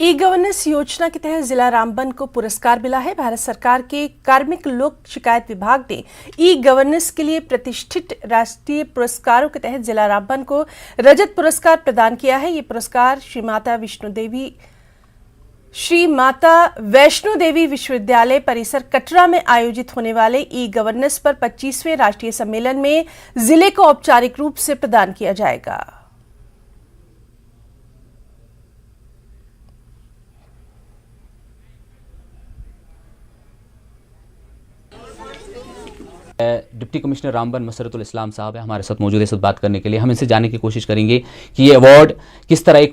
E governance योजना के तहत जिला रामबन को पुरस्कार मिला है। भारत सरकार के कार्मिक लोक शिकायत विभाग ने ई गवर्नेंस के लिए प्रतिष्ठित राष्ट्रीय पुरस्कारों के तहत जिला रामबन को रजत पुरस्कार प्रदान किया है। ये पुरस्कार श्री माता वैष्णो देवी विश्वविद्यालय परिसर कटरा में आयोजित होने वाले ई गवर्नेंस पर 25वें राष्ट्रीय सम्मेलन में जिले को औपचारिक रूप से प्रदान किया जाएगा। डिप्टी कमिश्नर रामबन मसरतुल इस्लाम साहब है हमारे साथ मौजूद है। इस बात करने के लिए हम इनसे जानने की कोशिश करेंगे कि ये अवार्ड किस तरह एक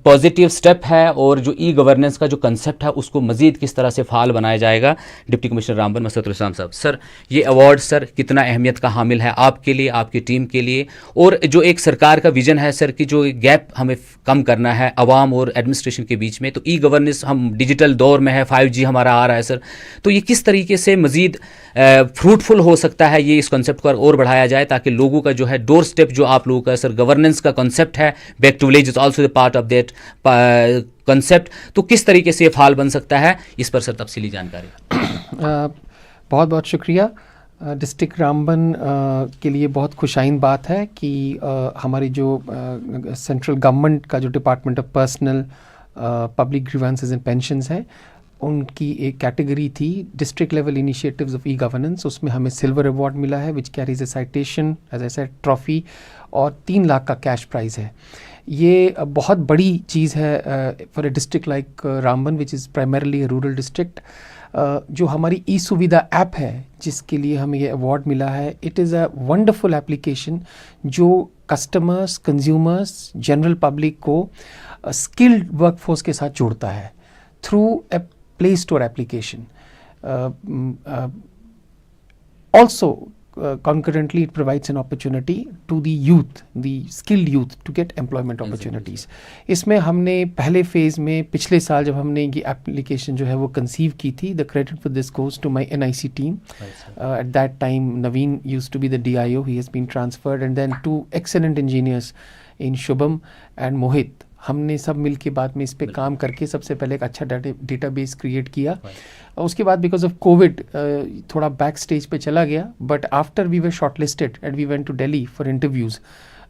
पॉजिटिव स्टेप है और जो ई गवर्नेंस का जो कंसेप्ट है उसको मजीद किस तरह से फाल बनाया जाएगा। डिप्टी कमिश्नर रामबन मसरतुल इस्लाम साहब, सर ये अवार्ड सर कितना अहमियत का हामिल है आपके लिए, आपकी टीम के लिए, और जो एक सरकार का विजन है सर कि जो गैप हमें कम करना है अवाम और एडमिनिस्ट्रेशन के बीच में, तो ई गवर्नेंस हम डिजिटल दौर में है, 5G हमारा आ रहा है सर, तो ये किस तरीके से मजीद फ्रूटफुल हो सकता है ये इस कॉन्सेप्ट को और बढ़ाया जाए ताकि लोगों का जो है डोर स्टेप जो आप लोगों का सर गवर्नेंस का कॉन्सेप्ट है, back to village is also the part of that concept, तो किस तरीके से ये फाल बन सकता है, इस पर सर तफसीली जानकारी। बहुत बहुत शुक्रिया। डिस्ट्रिक्ट रामबन के लिए बहुत खुशाइन बात है कि हमारी जो सेंट्रल गवर्नमेंट का जो department of personnel public grievances and pensions है उनकी एक कैटेगरी थी district level initiatives of e governance, उसमें हमें सिल्वर अवार्ड मिला है which carries a citation as a said trophy और 3 लाख का कैश प्राइज़ है। ये बहुत बड़ी चीज़ है for a district like Ramban which is primarily A rural district. जो हमारी ई सुविधा ऐप है जिसके लिए हमें ये अवार्ड मिला है, it is a wonderful application जो कस्टमर्स, कंज्यूमर्स, जनरल पब्लिक को स्किल्ड वर्कफोर्स के साथ जोड़ता है through a Play Store application. Also, concurrently, it provides an opportunity to the youth, the skilled youth, to get employment opportunities. इसमें हमने पहले phase में पिछले साल जब हमने ये एप्लीकेशन जो है वो कंसीव की थी, the credit for this goes to my NIC team. At that time, Naveen used to be the DIO. He has been transferred, and then 2 excellent engineers in Shubham and Mohit. हमने सब मिल के बाद में इस पे काम करके सबसे पहले एक अच्छा डेटाबेस क्रिएट किया। उसके बाद बिकॉज ऑफ कोविड थोड़ा बैक स्टेज पे चला गया, but after we were shortlisted and we went to Delhi for interviews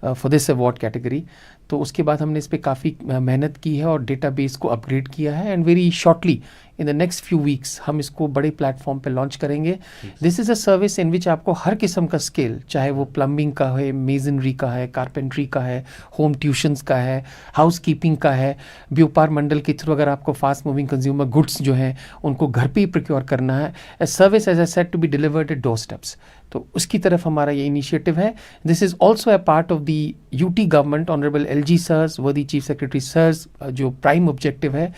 for this award category, तो उसके बाद हमने इस पे काफ़ी मेहनत की है और डेटाबेस को अपग्रेड किया है and very shortly in the next few weeks हम इसको बड़े प्लेटफॉर्म पे लॉन्च करेंगे। This is a service in which आपको हर किस्म का स्किल, चाहे वो प्लम्बिंग का है, मेजनरी का है, कारपेंट्री का है, होम ट्यूशन्स का है, हाउस कीपिंग का है, व्यापार मंडल के थ्रू अगर आपको फास्ट मूविंग कंज्यूमर गुड्स जो हैं उनको घर पे ही प्रोक्योर करना है, a service as a set to be delivered at doorsteps, तो उसकी तरफ हमारा ये इनिशिएटिव है। This is also a part of the UT government, honourable LG sirs, worthy chief secretary sirs, जो प्राइम ऑब्जेक्टिव है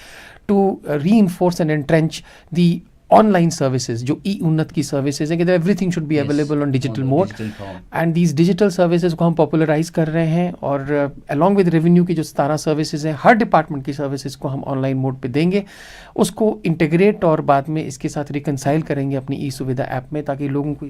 to reinforce and entrench the online services जो e-उन्नत की सर्विसेज है कि everything should be available on digital mode, and these digital services को हम popularize कर रहे हैं और along with revenue की जो 17 सर्विसेज हैं हर डिपार्टमेंट की सर्विसेज को हम ऑनलाइन मोड पे देंगे, उसको इंटीग्रेट और बाद में इसके साथ रिकनसाइल करेंगे अपनी ई सुविधा ऐप में ताकि लोगों को